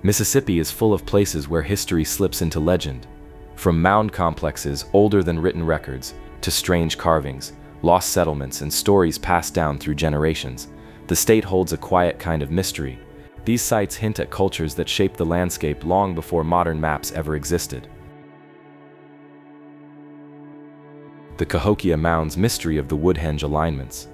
Mississippi is full of places where history slips into legend. From mound complexes older than written records, to strange carvings, lost settlements, and stories passed down through generations, the state holds a quiet kind of mystery. These sites hint at cultures that shaped the landscape long before modern maps ever existed. The Cahokia Mounds mystery of the Woodhenge alignments.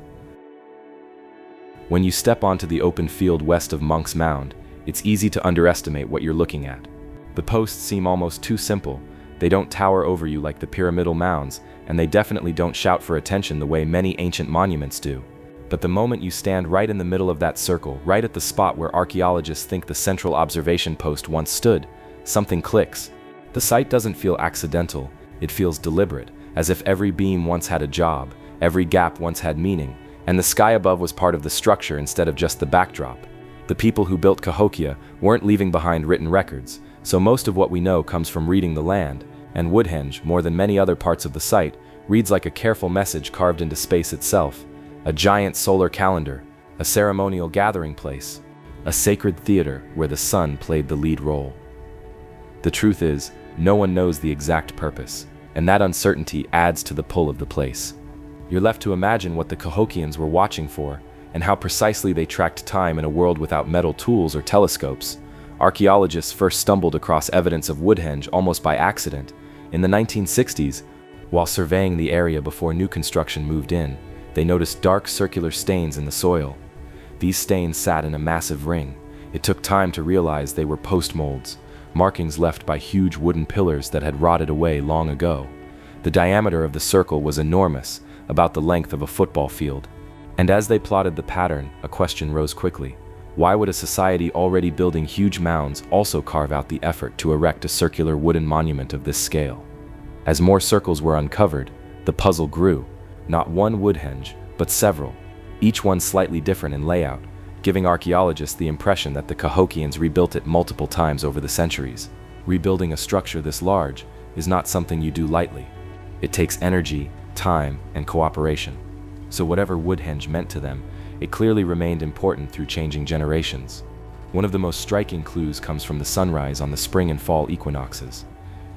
When you step onto the open field west of Monk's Mound, it's easy to underestimate what you're looking at. The posts seem almost too simple. They don't tower over you like the pyramidal mounds, and they definitely don't shout for attention the way many ancient monuments do. But the moment you stand right in the middle of that circle, right at the spot where archaeologists think the central observation post once stood, something clicks. The site doesn't feel accidental, it feels deliberate, as if every beam once had a job, every gap once had meaning, and the sky above was part of the structure instead of just the backdrop. The people who built Cahokia weren't leaving behind written records, so most of what we know comes from reading the land, and Woodhenge, more than many other parts of the site, reads like a careful message carved into space itself. A giant solar calendar, a ceremonial gathering place, a sacred theater where the sun played the lead role. The truth is, no one knows the exact purpose, and that uncertainty adds to the pull of the place. You're left to imagine what the Cahokians were watching for, and how precisely they tracked time in a world without metal tools or telescopes. Archaeologists first stumbled across evidence of Woodhenge almost by accident. In the 1960s, while surveying the area before new construction moved in, they noticed dark circular stains in the soil. These stains sat in a massive ring. It took time to realize they were post molds, markings left by huge wooden pillars that had rotted away long ago. The diameter of the circle was enormous, about the length of a football field. And as they plotted the pattern, a question rose quickly. Why would a society already building huge mounds also carve out the effort to erect a circular wooden monument of this scale? As more circles were uncovered, the puzzle grew. Not one Woodhenge, but several, each one slightly different in layout, giving archaeologists the impression that the Cahokians rebuilt it multiple times over the centuries. Rebuilding a structure this large is not something you do lightly. It takes energy, time, and cooperation. So whatever Woodhenge meant to them, it clearly remained important through changing generations. One of the most striking clues comes from the sunrise on the spring and fall equinoxes.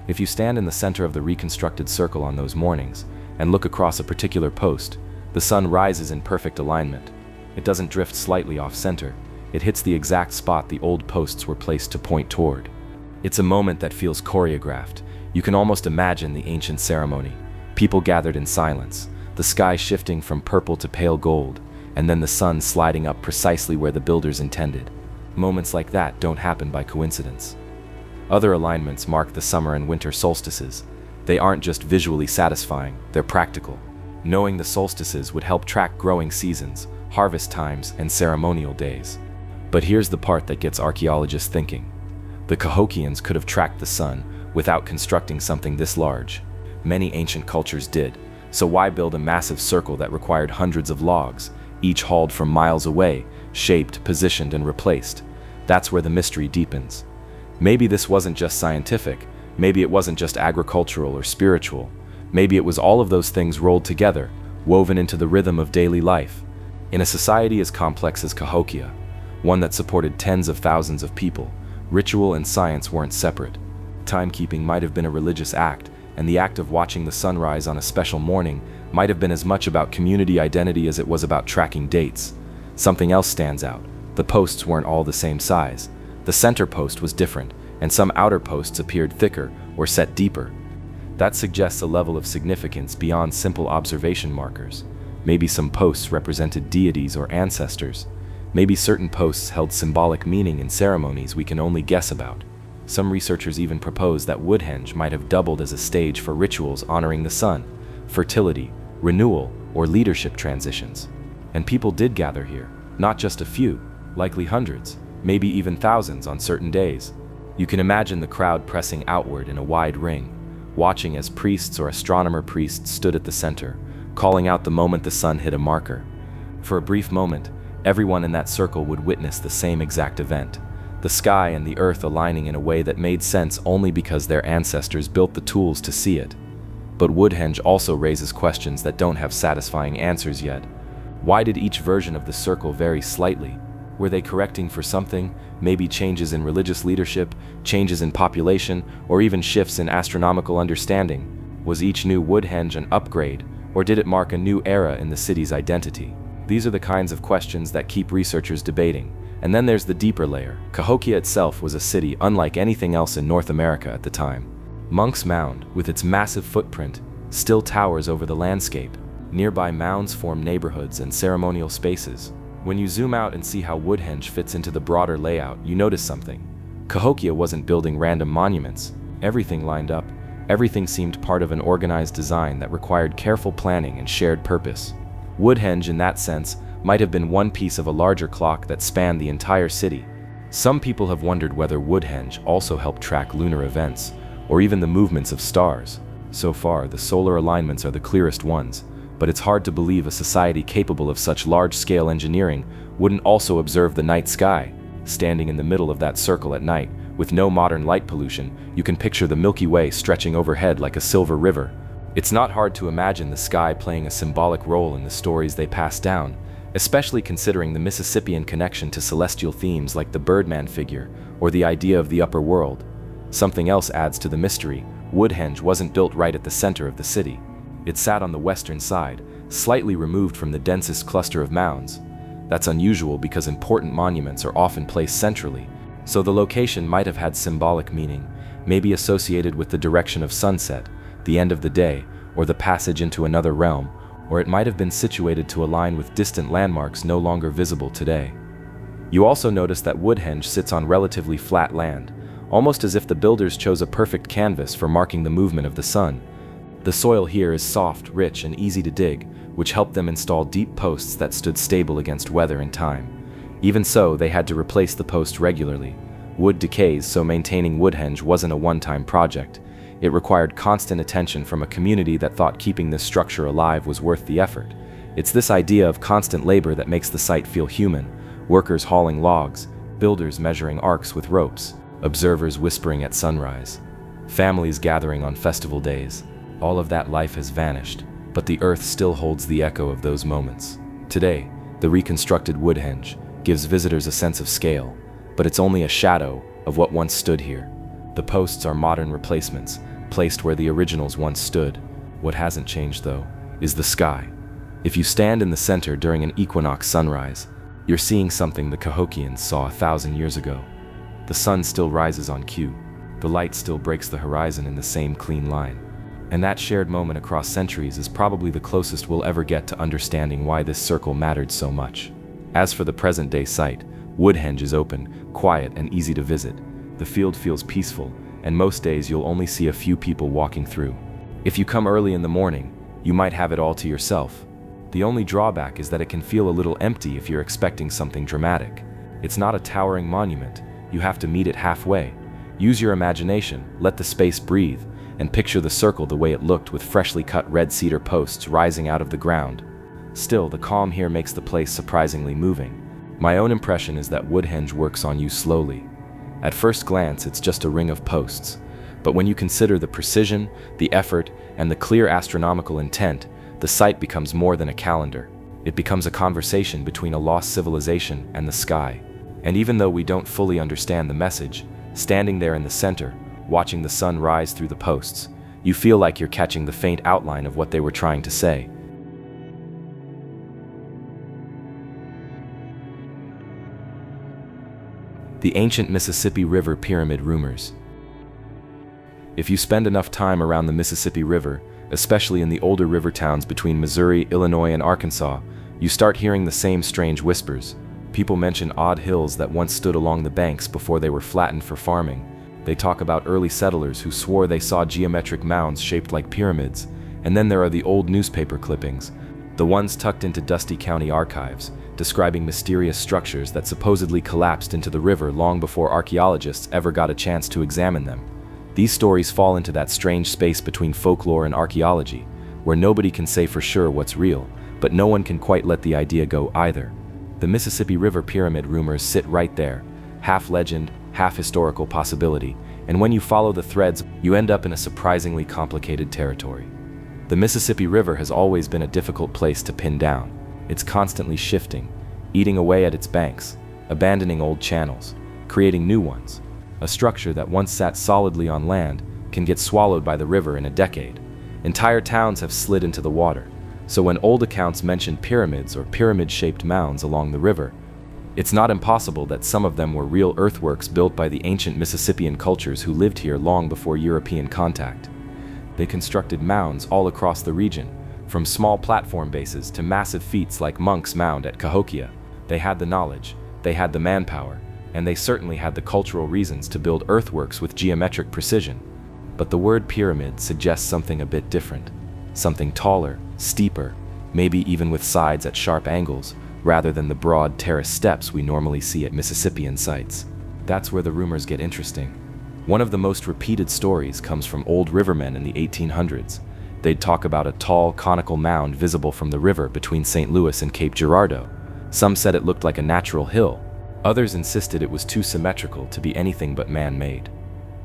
If you stand in the center of the reconstructed circle on those mornings and look across a particular post, the sun rises in perfect alignment. It doesn't drift slightly off center. It hits the exact spot the old posts were placed to point toward. It's a moment that feels choreographed. You can almost imagine the ancient ceremony. People gathered in silence, the sky shifting from purple to pale gold, and then the sun sliding up precisely where the builders intended. Moments like that don't happen by coincidence. Other alignments mark the summer and winter solstices. They aren't just visually satisfying, they're practical. Knowing the solstices would help track growing seasons, harvest times, and ceremonial days. But here's the part that gets archaeologists thinking. The Cahokians could have tracked the sun without constructing something this large. Many ancient cultures did. So why build a massive circle that required hundreds of logs, each hauled from miles away, shaped, positioned, and replaced? That's where the mystery deepens. Maybe this wasn't just scientific, maybe it wasn't just agricultural or spiritual. Maybe it was all of those things rolled together, woven into the rhythm of daily life. In a society as complex as Cahokia, one that supported tens of thousands of people, ritual and science weren't separate. Timekeeping might have been a religious act, and the act of watching the sunrise on a special morning might have been as much about community identity as it was about tracking dates. Something else stands out. The posts weren't all the same size. The center post was different, and some outer posts appeared thicker or set deeper. That suggests a level of significance beyond simple observation markers. Maybe some posts represented deities or ancestors. Maybe certain posts held symbolic meaning in ceremonies we can only guess about. Some researchers even propose that Woodhenge might have doubled as a stage for rituals honoring the sun, fertility, renewal, or leadership transitions. And people did gather here, not just a few, likely hundreds, maybe even thousands on certain days. You can imagine the crowd pressing outward in a wide ring, watching as priests or astronomer priests stood at the center, calling out the moment the sun hit a marker. For a brief moment, everyone in that circle would witness the same exact event. The sky and the earth aligning in a way that made sense only because their ancestors built the tools to see it. But Woodhenge also raises questions that don't have satisfying answers yet. Why did each version of the circle vary slightly? Were they correcting for something, maybe changes in religious leadership, changes in population, or even shifts in astronomical understanding? Was each new Woodhenge an upgrade, or did it mark a new era in the city's identity? These are the kinds of questions that keep researchers debating. And then there's the deeper layer. Cahokia itself was a city unlike anything else in North America at the time. Monk's Mound, with its massive footprint, still towers over the landscape. Nearby mounds form neighborhoods and ceremonial spaces. When you zoom out and see how Woodhenge fits into the broader layout, you notice something. Cahokia wasn't building random monuments. Everything lined up. Everything seemed part of an organized design that required careful planning and shared purpose. Woodhenge, in that sense, might have been one piece of a larger clock that spanned the entire city. Some people have wondered whether Woodhenge also helped track lunar events, or even the movements of stars. So far, the solar alignments are the clearest ones, but it's hard to believe a society capable of such large-scale engineering wouldn't also observe the night sky. Standing in the middle of that circle at night, with no modern light pollution, you can picture the Milky Way stretching overhead like a silver river. It's not hard to imagine the sky playing a symbolic role in the stories they pass down, especially considering the Mississippian connection to celestial themes like the Birdman figure or the idea of the upper world. Something else adds to the mystery. Woodhenge wasn't built right at the center of the city. It sat on the western side, slightly removed from the densest cluster of mounds. That's unusual because important monuments are often placed centrally, so the location might have had symbolic meaning, maybe associated with the direction of sunset, the end of the day, or the passage into another realm, or it might have been situated to align with distant landmarks no longer visible today. You also notice that Woodhenge sits on relatively flat land, almost as if the builders chose a perfect canvas for marking the movement of the sun. The soil here is soft, rich, and easy to dig, which helped them install deep posts that stood stable against weather and time. Even so, they had to replace the posts regularly. Wood decays, so maintaining Woodhenge wasn't a one-time project. It required constant attention from a community that thought keeping this structure alive was worth the effort. It's this idea of constant labor that makes the site feel human. Workers hauling logs, builders measuring arcs with ropes, observers whispering at sunrise, families gathering on festival days. All of that life has vanished, but the earth still holds the echo of those moments. Today, the reconstructed Woodhenge gives visitors a sense of scale, but it's only a shadow of what once stood here. The posts are modern replacements, placed where the originals once stood. What hasn't changed, though, is the sky. If you stand in the center during an equinox sunrise, you're seeing something the Cahokians saw 1,000 years ago. The sun still rises on cue. The light still breaks the horizon in the same clean line. And that shared moment across centuries is probably the closest we'll ever get to understanding why this circle mattered so much. As for the present-day site, Woodhenge is open, quiet, and easy to visit. The field feels peaceful, and most days you'll only see a few people walking through. If you come early in the morning, you might have it all to yourself. The only drawback is that it can feel a little empty if you're expecting something dramatic. It's not a towering monument. You have to meet it halfway. Use your imagination, let the space breathe, and picture the circle the way it looked with freshly cut red cedar posts rising out of the ground. Still, the calm here makes the place surprisingly moving. My own impression is that Woodhenge works on you slowly. At first glance, it's just a ring of posts, but when you consider the precision, the effort, and the clear astronomical intent, the site becomes more than a calendar. It becomes a conversation between a lost civilization and the sky. And even though we don't fully understand the message, standing there in the center, watching the sun rise through the posts, you feel like you're catching the faint outline of what they were trying to say. The ancient Mississippi River pyramid rumors. If you spend enough time around the Mississippi River, especially in the older river towns between Missouri, Illinois, and Arkansas, you start hearing the same strange whispers. People mention odd hills that once stood along the banks before they were flattened for farming. They talk about early settlers who swore they saw geometric mounds shaped like pyramids. And then there are the old newspaper clippings, the ones tucked into dusty county archives, describing mysterious structures that supposedly collapsed into the river long before archaeologists ever got a chance to examine them. These stories fall into that strange space between folklore and archaeology, where nobody can say for sure what's real, but no one can quite let the idea go either. The Mississippi River pyramid rumors sit right there, half legend, half historical possibility, and when you follow the threads, you end up in a surprisingly complicated territory. The Mississippi River has always been a difficult place to pin down. It's constantly shifting, eating away at its banks. abandoning old channels, creating new ones. A structure that once sat solidly on land can get swallowed by the river in a decade. Entire towns have slid into the water, so when old accounts mention pyramids or pyramid-shaped mounds along the river, it's not impossible that some of them were real earthworks built by the ancient Mississippian cultures who lived here long before European contact. They constructed mounds all across the region, from small platform bases to massive feats like Monk's Mound at Cahokia. They had the knowledge, they had the manpower, and they certainly had the cultural reasons to build earthworks with geometric precision. But the word pyramid suggests something a bit different. Something taller, steeper, maybe even with sides at sharp angles, rather than the broad terrace steps we normally see at Mississippian sites. That's where the rumors get interesting. One of the most repeated stories comes from old rivermen in the 1800s. They'd talk about a tall, conical mound visible from the river between St. Louis and Cape Girardeau. Some said it looked like a natural hill. Others insisted it was too symmetrical to be anything but man-made.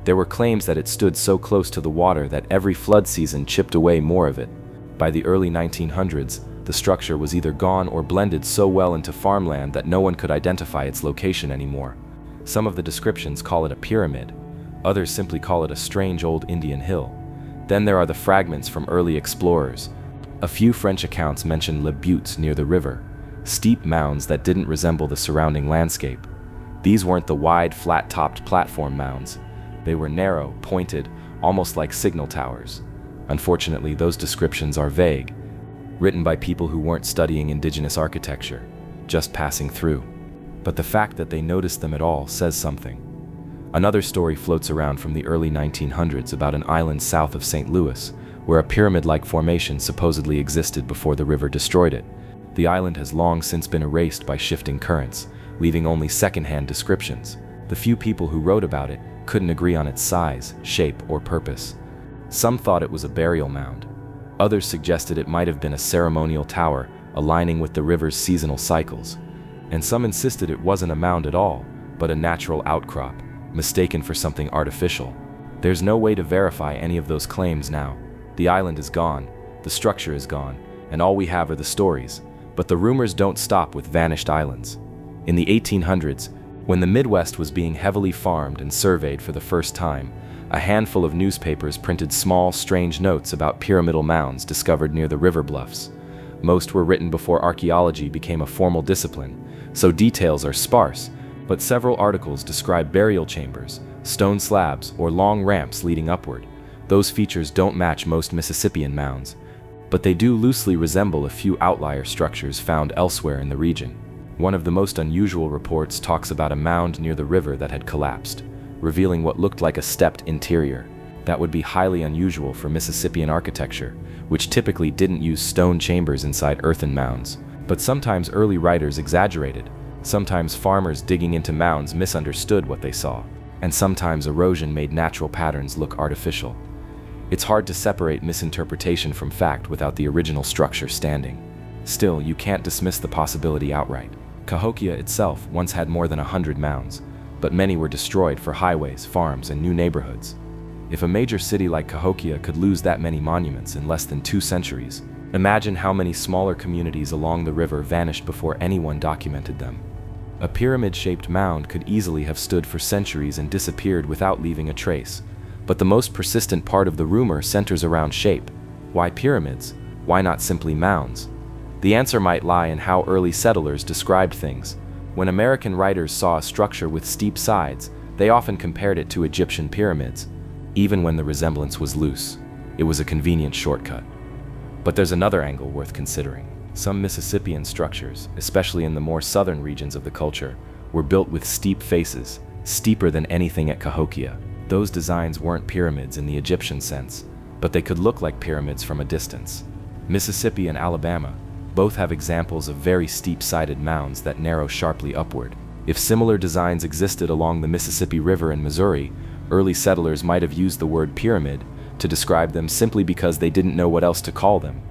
There were claims that it stood so close to the water that every flood season chipped away more of it. By the early 1900s, the structure was either gone or blended so well into farmland that no one could identify its location anymore. Some of the descriptions call it a pyramid. Others simply call it a strange old Indian hill. Then there are the fragments from early explorers. A few French accounts mention Les Buttes near the river, steep mounds that didn't resemble the surrounding landscape. These weren't the wide, flat-topped platform mounds. They were narrow, pointed, almost like signal towers. Unfortunately, those descriptions are vague, written by people who weren't studying indigenous architecture, just passing through. But the fact that they noticed them at all says something. Another story floats around from the early 1900s about an island south of St. Louis, where a pyramid-like formation supposedly existed before the river destroyed it. The island has long since been erased by shifting currents, leaving only second-hand descriptions. The few people who wrote about it couldn't agree on its size, shape, or purpose. Some thought it was a burial mound. Others suggested it might have been a ceremonial tower, aligning with the river's seasonal cycles. And some insisted it wasn't a mound at all, but a natural outcrop, mistaken for something artificial. There's no way to verify any of those claims now. The island is gone, the structure is gone, and all we have are the stories. But the rumors don't stop with vanished islands. In the 1800s, when the Midwest was being heavily farmed and surveyed for the first time, a handful of newspapers printed small, strange notes about pyramidal mounds discovered near the river bluffs. Most were written before archaeology became a formal discipline, so details are sparse, but several articles describe burial chambers, stone slabs, or long ramps leading upward. Those features don't match most Mississippian mounds, but they do loosely resemble a few outlier structures found elsewhere in the region. One of the most unusual reports talks about a mound near the river that had collapsed, revealing what looked like a stepped interior. That would be highly unusual for Mississippian architecture, which typically didn't use stone chambers inside earthen mounds. But sometimes early writers exaggerated, sometimes farmers digging into mounds misunderstood what they saw, and sometimes erosion made natural patterns look artificial. It's hard to separate misinterpretation from fact without the original structure standing. Still, you can't dismiss the possibility outright. Cahokia itself once had more than 100 mounds, but many were destroyed for highways, farms, and new neighborhoods. If a major city like Cahokia could lose that many monuments in less than 2 centuries, imagine how many smaller communities along the river vanished before anyone documented them. A pyramid-shaped mound could easily have stood for centuries and disappeared without leaving a trace. But the most persistent part of the rumor centers around shape. Why pyramids? Why not simply mounds? The answer might lie in how early settlers described things. When American writers saw a structure with steep sides, they often compared it to Egyptian pyramids, even when the resemblance was loose. It was a convenient shortcut. But there's another angle worth considering. Some Mississippian structures, especially in the more southern regions of the culture, were built with steep faces, steeper than anything at Cahokia. Those designs weren't pyramids in the Egyptian sense, but they could look like pyramids from a distance. Mississippi and Alabama both have examples of very steep-sided mounds that narrow sharply upward. If similar designs existed along the Mississippi River in Missouri, early settlers might have used the word pyramid to describe them simply because they didn't know what else to call them.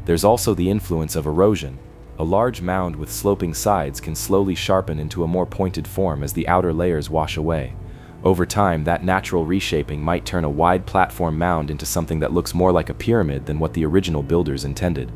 There's also the influence of erosion. A large mound with sloping sides can slowly sharpen into a more pointed form as the outer layers wash away. Over time, that natural reshaping might turn a wide platform mound into something that looks more like a pyramid than what the original builders intended.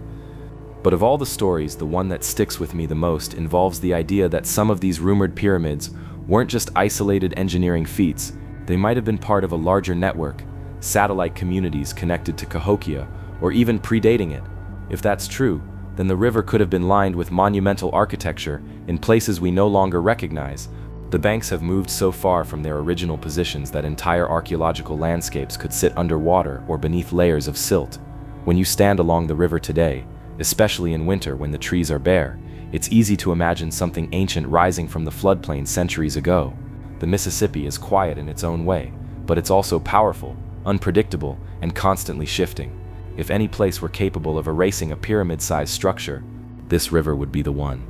But of all the stories, the one that sticks with me the most involves the idea that some of these rumored pyramids weren't just isolated engineering feats. They might have been part of a larger network, satellite communities connected to Cahokia, or even predating it. If that's true, then the river could have been lined with monumental architecture in places we no longer recognize. The banks have moved so far from their original positions that entire archaeological landscapes could sit underwater or beneath layers of silt. When you stand along the river today, especially in winter when the trees are bare, it's easy to imagine something ancient rising from the floodplain centuries ago. The Mississippi is quiet in its own way, but it's also powerful, unpredictable, and constantly shifting. If any place were capable of erasing a pyramid-sized structure, this river would be the one.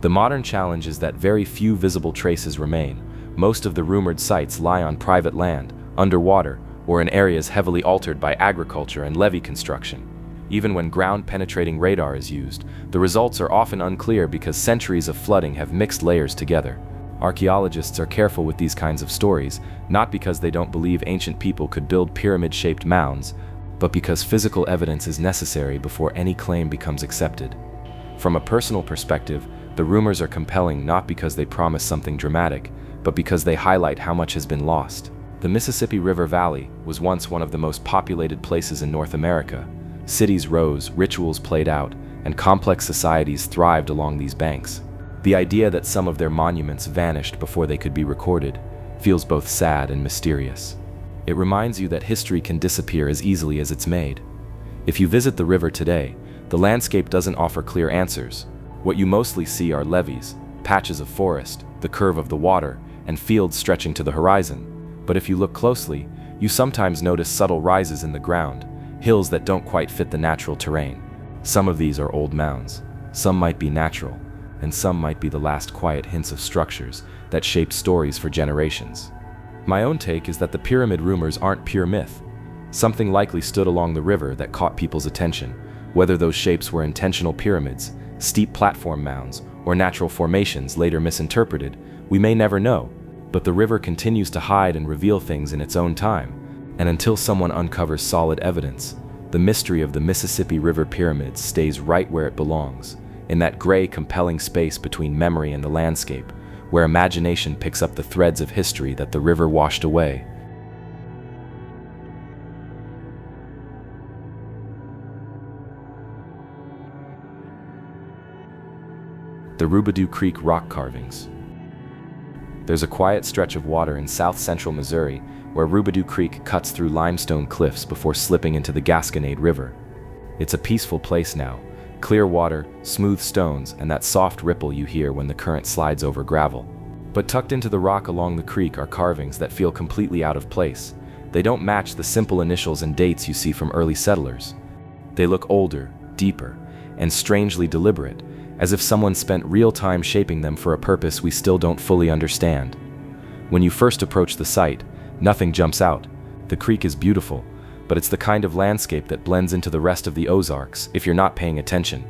The modern challenge is that very few visible traces remain. Most of the rumored sites lie on private land, underwater, or in areas heavily altered by agriculture and levee construction. Even when ground-penetrating radar is used, the results are often unclear because centuries of flooding have mixed layers together. Archaeologists are careful with these kinds of stories, not because they don't believe ancient people could build pyramid-shaped mounds, but because physical evidence is necessary before any claim becomes accepted. From a personal perspective, the rumors are compelling not because they promise something dramatic, but because they highlight how much has been lost. The Mississippi River Valley was once one of the most populated places in North America. Cities rose, rituals played out, and complex societies thrived along these banks. The idea that some of their monuments vanished before they could be recorded feels both sad and mysterious. It reminds you that history can disappear as easily as it's made. If you visit the river today, the landscape doesn't offer clear answers. What you mostly see are levees, patches of forest, the curve of the water, and fields stretching to the horizon. But if you look closely, you sometimes notice subtle rises in the ground, hills that don't quite fit the natural terrain. Some of these are old mounds, some might be natural, and some might be the last quiet hints of structures that shaped stories for generations. My own take is that the pyramid rumors aren't pure myth. Something likely stood along the river that caught people's attention. Whether those shapes were intentional pyramids, steep platform mounds, or natural formations later misinterpreted, we may never know. But the river continues to hide and reveal things in its own time, and until someone uncovers solid evidence, the mystery of the Mississippi River pyramids stays right where it belongs, in that gray, compelling space between memory and the landscape, where imagination picks up the threads of history that the river washed away. The Roubidoux Creek rock carvings. There's a quiet stretch of water in south-central Missouri where Roubidoux Creek cuts through limestone cliffs before slipping into the Gasconade River. It's a peaceful place now, clear water, smooth stones, and that soft ripple you hear when the current slides over gravel. But tucked into the rock along the creek are carvings that feel completely out of place. They don't match the simple initials and dates you see from early settlers. They look older, deeper, and strangely deliberate, as if someone spent real time shaping them for a purpose we still don't fully understand. When you first approach the site, nothing jumps out. The creek is beautiful, but it's the kind of landscape that blends into the rest of the Ozarks if you're not paying attention.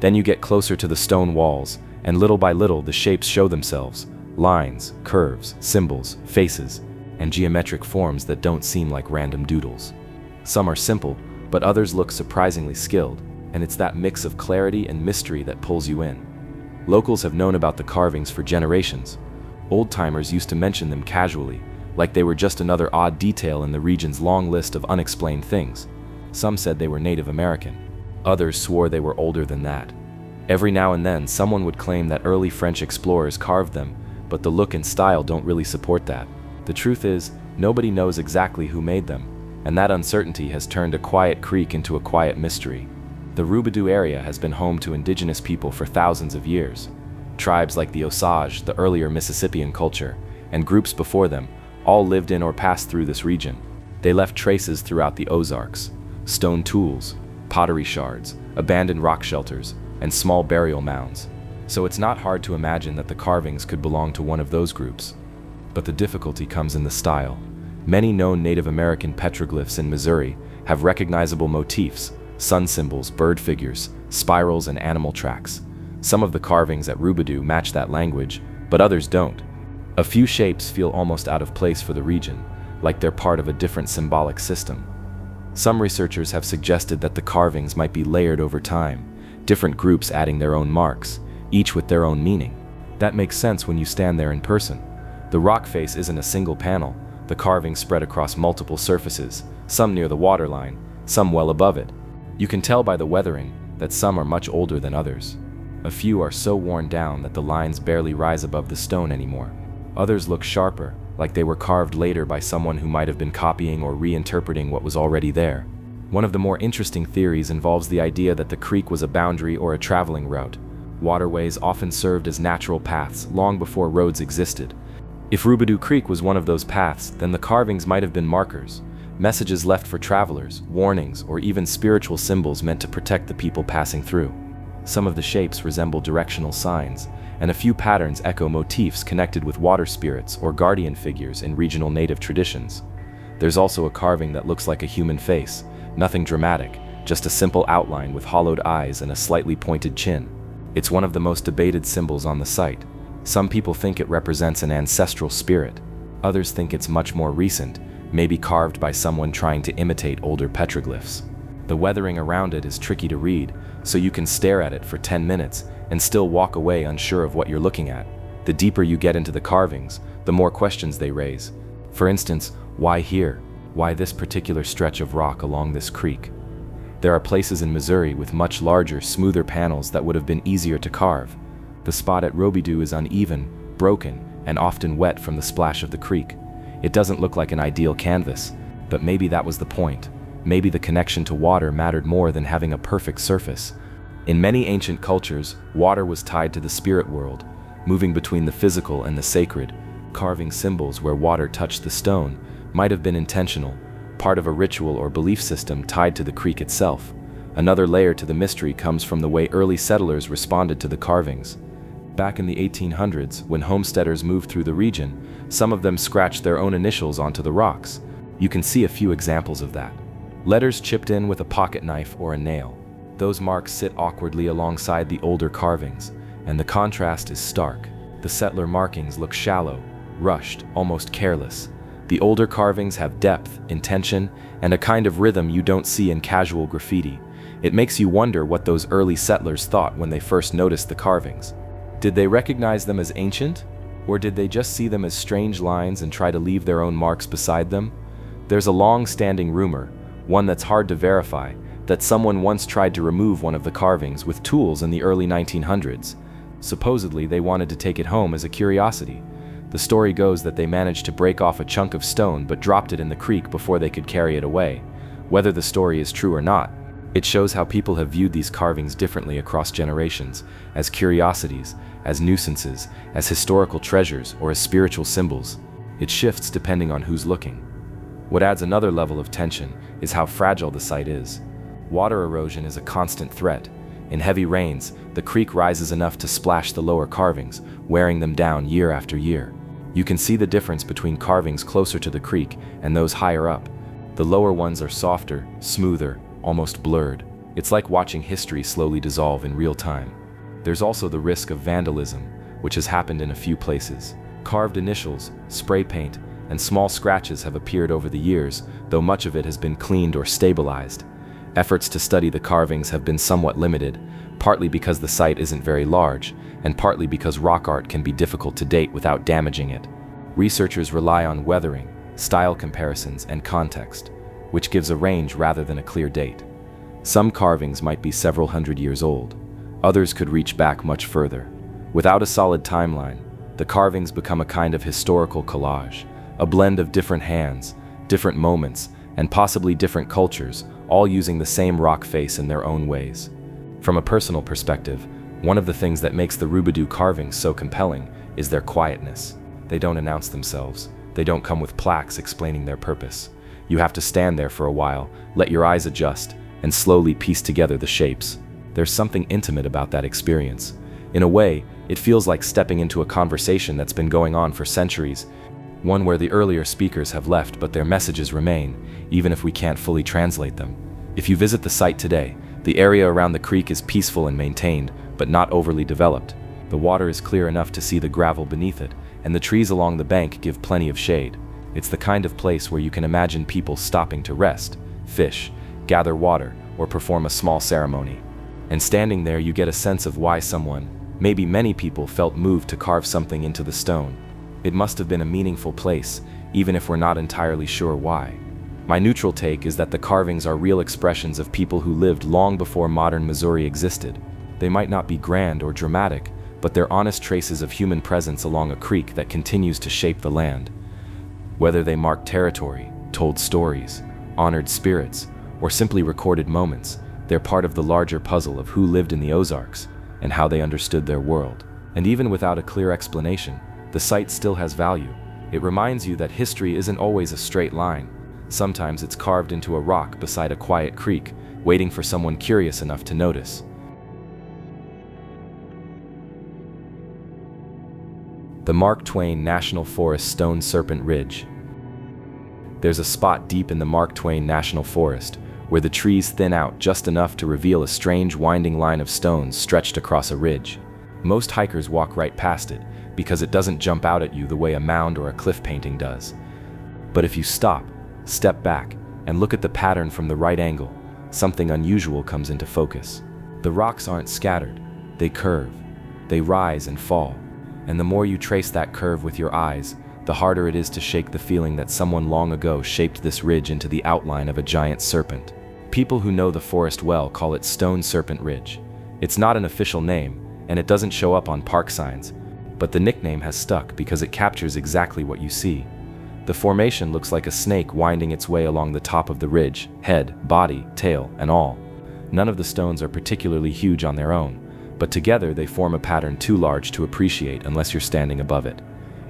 Then you get closer to the stone walls, and little by little the shapes show themselves. Lines, curves, symbols, faces, and geometric forms that don't seem like random doodles. Some are simple, but others look surprisingly skilled, and it's that mix of clarity and mystery that pulls you in. Locals have known about the carvings for generations. Old-timers used to mention them casually, like they were just another odd detail in the region's long list of unexplained things. Some said they were Native American. Others swore they were older than that. Every now and then, someone would claim that early French explorers carved them, but the look and style don't really support that. The truth is, nobody knows exactly who made them, and that uncertainty has turned a quiet creek into a quiet mystery. The Roubidoux area has been home to indigenous people for thousands of years. Tribes like the Osage, the earlier Mississippian culture, and groups before them all lived in or passed through this region. They left traces throughout the Ozarks: stone tools, pottery shards, abandoned rock shelters, and small burial mounds. So it's not hard to imagine that the carvings could belong to one of those groups. But the difficulty comes in the style. Many known Native American petroglyphs in Missouri have recognizable motifs: sun symbols, bird figures, spirals, and animal tracks. Some of the carvings at Roubidoux match that language, but others don't. A few shapes feel almost out of place for the region, like they're part of a different symbolic system. Some researchers have suggested that the carvings might be layered over time, different groups adding their own marks, each with their own meaning. That makes sense when you stand there in person. The rock face isn't a single panel, the carvings spread across multiple surfaces, some near the waterline, some well above it. You can tell by the weathering that some are much older than others. A few are so worn down that the lines barely rise above the stone anymore. Others look sharper, like they were carved later by someone who might have been copying or reinterpreting what was already there. One of the more interesting theories involves the idea that the creek was a boundary or a traveling route. Waterways often served as natural paths long before roads existed. If Roubidoux Creek was one of those paths, then the carvings might have been markers, messages left for travelers, warnings, or even spiritual symbols meant to protect the people passing through. Some of the shapes resemble directional signs, and a few patterns echo motifs connected with water spirits or guardian figures in regional native traditions. There's also a carving that looks like a human face, nothing dramatic, just a simple outline with hollowed eyes and a slightly pointed chin. It's one of the most debated symbols on the site. Some people think it represents an ancestral spirit. Others think it's much more recent, maybe carved by someone trying to imitate older petroglyphs. The weathering around it is tricky to read, so you can stare at it for 10 minutes and still walk away unsure of what you're looking at. The deeper you get into the carvings, the more questions they raise. For instance, why here? Why this particular stretch of rock along this creek? There are places in Missouri with much larger, smoother panels that would have been easier to carve. The spot at Roubidoux is uneven, broken, and often wet from the splash of the creek. It doesn't look like an ideal canvas, but maybe that was the point. Maybe the connection to water mattered more than having a perfect surface. In many ancient cultures, water was tied to the spirit world, moving between the physical and the sacred. Carving symbols where water touched the stone might have been intentional, part of a ritual or belief system tied to the creek itself. Another layer to the mystery comes from the way early settlers responded to the carvings. Back in the 1800s, when homesteaders moved through the region, some of them scratched their own initials onto the rocks. You can see a few examples of that. Letters chipped in with a pocket knife or a nail. Those marks sit awkwardly alongside the older carvings, and the contrast is stark. The settler markings look shallow, rushed, almost careless. The older carvings have depth, intention, and a kind of rhythm you don't see in casual graffiti. It makes you wonder what those early settlers thought when they first noticed the carvings. Did they recognize them as ancient? Or did they just see them as strange lines and try to leave their own marks beside them? There's a long-standing rumor, one that's hard to verify, that someone once tried to remove one of the carvings with tools in the early 1900s. Supposedly, they wanted to take it home as a curiosity. The story goes that they managed to break off a chunk of stone but dropped it in the creek before they could carry it away. Whether the story is true or not, it shows how people have viewed these carvings differently across generations, as curiosities, as nuisances, as historical treasures, or as spiritual symbols. It shifts depending on who's looking. What adds another level of tension is how fragile the site is. Water erosion is a constant threat. In heavy rains, the creek rises enough to splash the lower carvings, wearing them down year after year. You can see the difference between carvings closer to the creek and those higher up. The lower ones are softer, smoother, almost blurred. It's like watching history slowly dissolve in real time. There's also the risk of vandalism, which has happened in a few places. Carved initials, spray paint, and small scratches have appeared over the years, though much of it has been cleaned or stabilized. Efforts to study the carvings have been somewhat limited, partly because the site isn't very large, and partly because rock art can be difficult to date without damaging it. Researchers rely on weathering, style comparisons, and context, which gives a range rather than a clear date. Some carvings might be several hundred years old. Others could reach back much further. Without a solid timeline, the carvings become a kind of historical collage, a blend of different hands, different moments, and possibly different cultures, all using the same rock face in their own ways. From a personal perspective, one of the things that makes the Roubidoux carvings so compelling is their quietness. They don't announce themselves. They don't come with plaques explaining their purpose. You have to stand there for a while, let your eyes adjust, and slowly piece together the shapes. There's something intimate about that experience. In a way, it feels like stepping into a conversation that's been going on for centuries, one where the earlier speakers have left but their messages remain, even if we can't fully translate them. If you visit the site today, the area around the creek is peaceful and maintained, but not overly developed. The water is clear enough to see the gravel beneath it, and the trees along the bank give plenty of shade. It's the kind of place where you can imagine people stopping to rest, fish, gather water, or perform a small ceremony. And standing there, you get a sense of why someone, maybe many people, felt moved to carve something into the stone. It must have been a meaningful place, even if we're not entirely sure why. My neutral take is that the carvings are real expressions of people who lived long before modern Missouri existed. They might not be grand or dramatic, but they're honest traces of human presence along a creek that continues to shape the land. Whether they marked territory, told stories, honored spirits, or simply recorded moments, they're part of the larger puzzle of who lived in the Ozarks and how they understood their world. And even without a clear explanation, the site still has value. It reminds you that history isn't always a straight line. Sometimes it's carved into a rock beside a quiet creek, waiting for someone curious enough to notice. The Mark Twain National Forest Stone Serpent Ridge. There's a spot deep in the Mark Twain National Forest where the trees thin out just enough to reveal a strange winding line of stones stretched across a ridge. Most hikers walk right past it because it doesn't jump out at you the way a mound or a cliff painting does. But if you stop, step back, and look at the pattern from the right angle, something unusual comes into focus. The rocks aren't scattered, they curve, they rise and fall. And the more you trace that curve with your eyes, the harder it is to shake the feeling that someone long ago shaped this ridge into the outline of a giant serpent. People who know the forest well call it Stone Serpent Ridge. It's not an official name, and it doesn't show up on park signs, but the nickname has stuck because it captures exactly what you see. The formation looks like a snake winding its way along the top of the ridge, head, body, tail, and all. None of the stones are particularly huge on their own, but together they form a pattern too large to appreciate unless you're standing above it.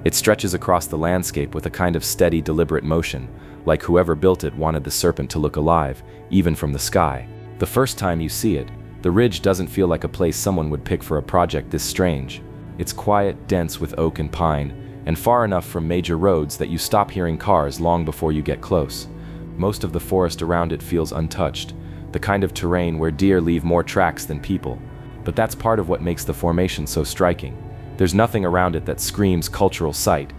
It stretches across the landscape with a kind of steady, deliberate motion, like whoever built it wanted the serpent to look alive, even from the sky. The first time you see it, the ridge doesn't feel like a place someone would pick for a project this strange. It's quiet, dense with oak and pine, and far enough from major roads that you stop hearing cars long before you get close. Most of the forest around it feels untouched, the kind of terrain where deer leave more tracks than people. But that's part of what makes the formation so striking. There's nothing around it that screams cultural site.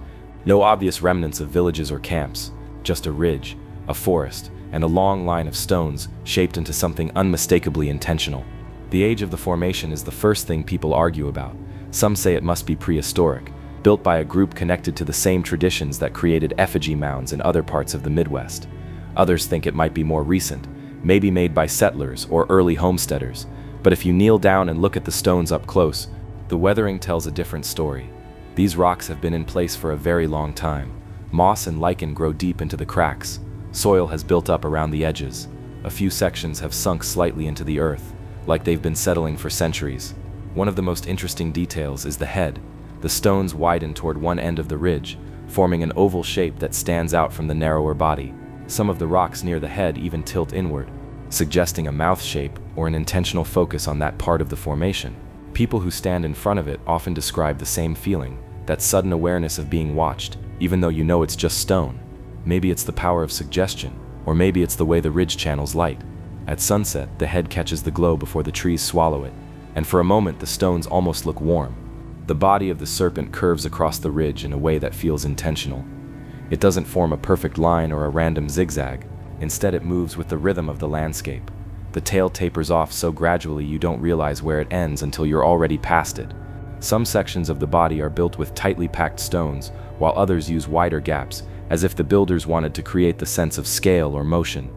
No obvious remnants of villages or camps. Just a ridge, a forest, and a long line of stones shaped into something unmistakably intentional. The age of the formation is the first thing people argue about. Some say it must be prehistoric, built by a group connected to the same traditions that created effigy mounds in other parts of the Midwest. Others think it might be more recent, maybe made by settlers or early homesteaders. But if you kneel down and look at the stones up close, the weathering tells a different story. These rocks have been in place for a very long time. Moss and lichen grow deep into the cracks. Soil has built up around the edges. A few sections have sunk slightly into the earth, like they've been settling for centuries. One of the most interesting details is the head. The stones widen toward one end of the ridge, forming an oval shape that stands out from the narrower body. Some of the rocks near the head even tilt inward, suggesting a mouth shape or an intentional focus on that part of the formation. People who stand in front of it often describe the same feeling, that sudden awareness of being watched, even though you know it's just stone. Maybe it's the power of suggestion, or maybe it's the way the ridge channels light. At sunset, the head catches the glow before the trees swallow it, and for a moment the stones almost look warm. The body of the serpent curves across the ridge in a way that feels intentional. It doesn't form a perfect line or a random zigzag. Instead, it moves with the rhythm of the landscape. The tail tapers off so gradually you don't realize where it ends until you're already past it. Some sections of the body are built with tightly packed stones, while others use wider gaps, as if the builders wanted to create the sense of scale or motion.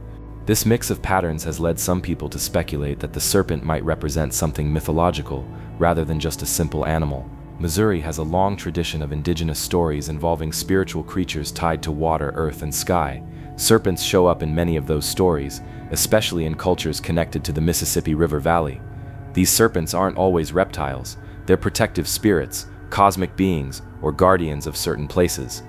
This mix of patterns has led some people to speculate that the serpent might represent something mythological, rather than just a simple animal. Missouri has a long tradition of indigenous stories involving spiritual creatures tied to water, earth, and sky. Serpents show up in many of those stories, especially in cultures connected to the Mississippi River Valley. These serpents aren't always reptiles. They're protective spirits, cosmic beings, or guardians of certain places.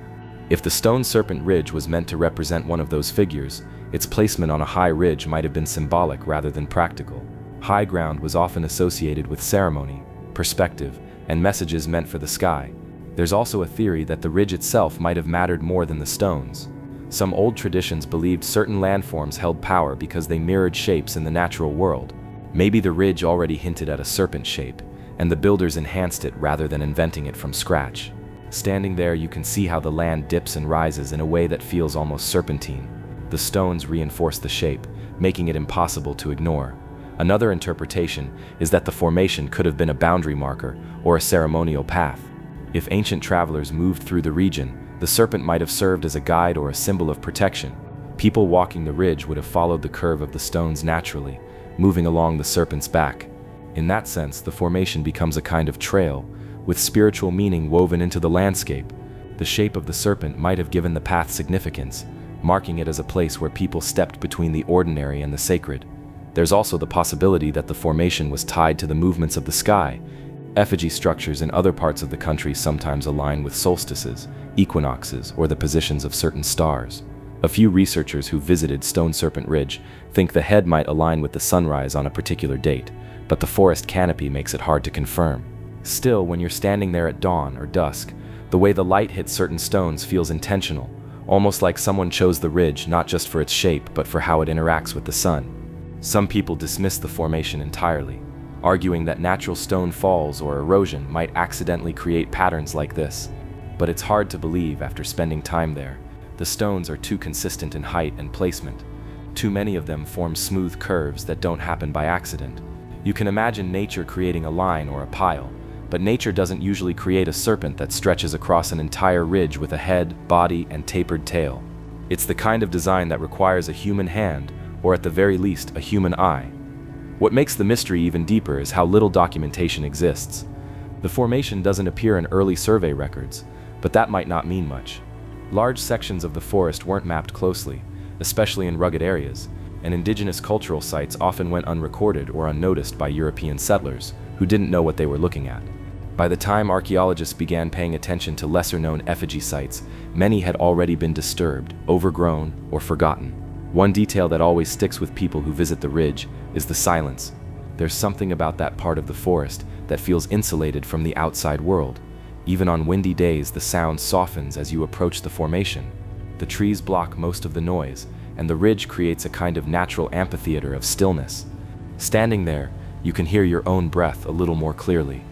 If the Stone Serpent Ridge was meant to represent one of those figures, its placement on a high ridge might have been symbolic rather than practical. High ground was often associated with ceremony, perspective, and messages meant for the sky. There's also a theory that the ridge itself might have mattered more than the stones. Some old traditions believed certain landforms held power because they mirrored shapes in the natural world. Maybe the ridge already hinted at a serpent shape, and the builders enhanced it rather than inventing it from scratch. Standing there, you can see how the land dips and rises in a way that feels almost serpentine. The stones reinforce the shape, making it impossible to ignore. Another interpretation is that the formation could have been a boundary marker or a ceremonial path. If ancient travelers moved through the region, the serpent might have served as a guide or a symbol of protection. People walking the ridge would have followed the curve of the stones naturally, moving along the serpent's back. In that sense, the formation becomes a kind of trail, with spiritual meaning woven into the landscape. The shape of the serpent might have given the path significance, marking it as a place where people stepped between the ordinary and the sacred. There's also the possibility that the formation was tied to the movements of the sky. Effigy structures in other parts of the country sometimes align with solstices, equinoxes, or the positions of certain stars. A few researchers who visited Stone Serpent Ridge think the head might align with the sunrise on a particular date, but the forest canopy makes it hard to confirm. Still, when you're standing there at dawn or dusk, the way the light hits certain stones feels intentional, almost like someone chose the ridge not just for its shape but for how it interacts with the sun. Some people dismiss the formation entirely, arguing that natural stone falls or erosion might accidentally create patterns like this. But it's hard to believe after spending time there. The stones are too consistent in height and placement. Too many of them form smooth curves that don't happen by accident. You can imagine nature creating a line or a pile, but nature doesn't usually create a serpent that stretches across an entire ridge with a head, body, and tapered tail. It's the kind of design that requires a human hand, or at the very least, a human eye. What makes the mystery even deeper is how little documentation exists. The formation doesn't appear in early survey records, but that might not mean much. Large sections of the forest weren't mapped closely, especially in rugged areas, and indigenous cultural sites often went unrecorded or unnoticed by European settlers who didn't know what they were looking at. By the time archaeologists began paying attention to lesser-known effigy sites, many had already been disturbed, overgrown, or forgotten. One detail that always sticks with people who visit the ridge is the silence. There's something about that part of the forest that feels insulated from the outside world. Even on windy days, the sound softens as you approach the formation. The trees block most of the noise, and the ridge creates a kind of natural amphitheater of stillness. Standing there, you can hear your own breath a little more clearly.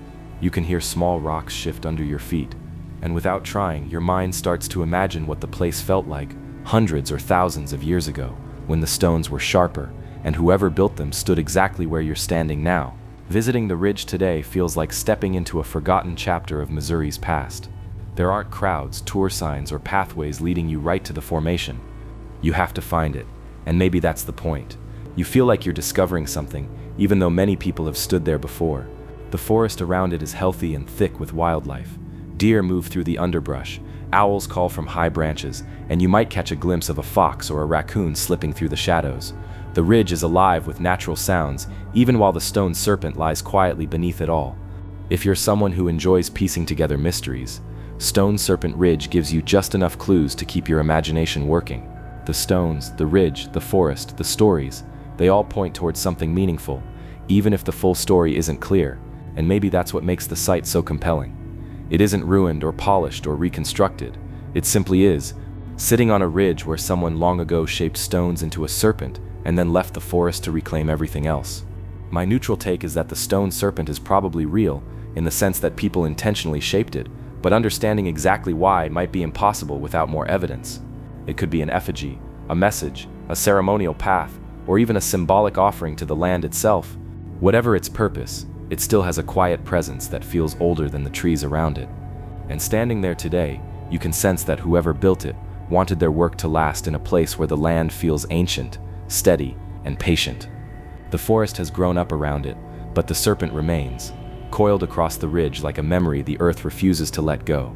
You can hear small rocks shift under your feet, and without trying, your mind starts to imagine what the place felt like hundreds or thousands of years ago, when the stones were sharper, and whoever built them stood exactly where you're standing now. Visiting the ridge today feels like stepping into a forgotten chapter of Missouri's past. There aren't crowds, tour signs, or pathways leading you right to the formation. You have to find it, and maybe that's the point. You feel like you're discovering something, even though many people have stood there before. The forest around it is healthy and thick with wildlife. Deer move through the underbrush, owls call from high branches, and you might catch a glimpse of a fox or a raccoon slipping through the shadows. The ridge is alive with natural sounds, even while the stone serpent lies quietly beneath it all. If you're someone who enjoys piecing together mysteries, Stone Serpent Ridge gives you just enough clues to keep your imagination working. The stones, the ridge, the forest, the stories, they all point towards something meaningful, even if the full story isn't clear, and maybe that's what makes the site so compelling. It isn't ruined or polished or reconstructed. It simply is, sitting on a ridge where someone long ago shaped stones into a serpent and then left the forest to reclaim everything else. My neutral take is that the stone serpent is probably real, in the sense that people intentionally shaped it, but understanding exactly why might be impossible without more evidence. It could be an effigy, a message, a ceremonial path, or even a symbolic offering to the land itself. Whatever its purpose, it still has a quiet presence that feels older than the trees around it. And standing there today, you can sense that whoever built it wanted their work to last in a place where the land feels ancient, steady, and patient. The forest has grown up around it, but the serpent remains, coiled across the ridge like a memory the earth refuses to let go.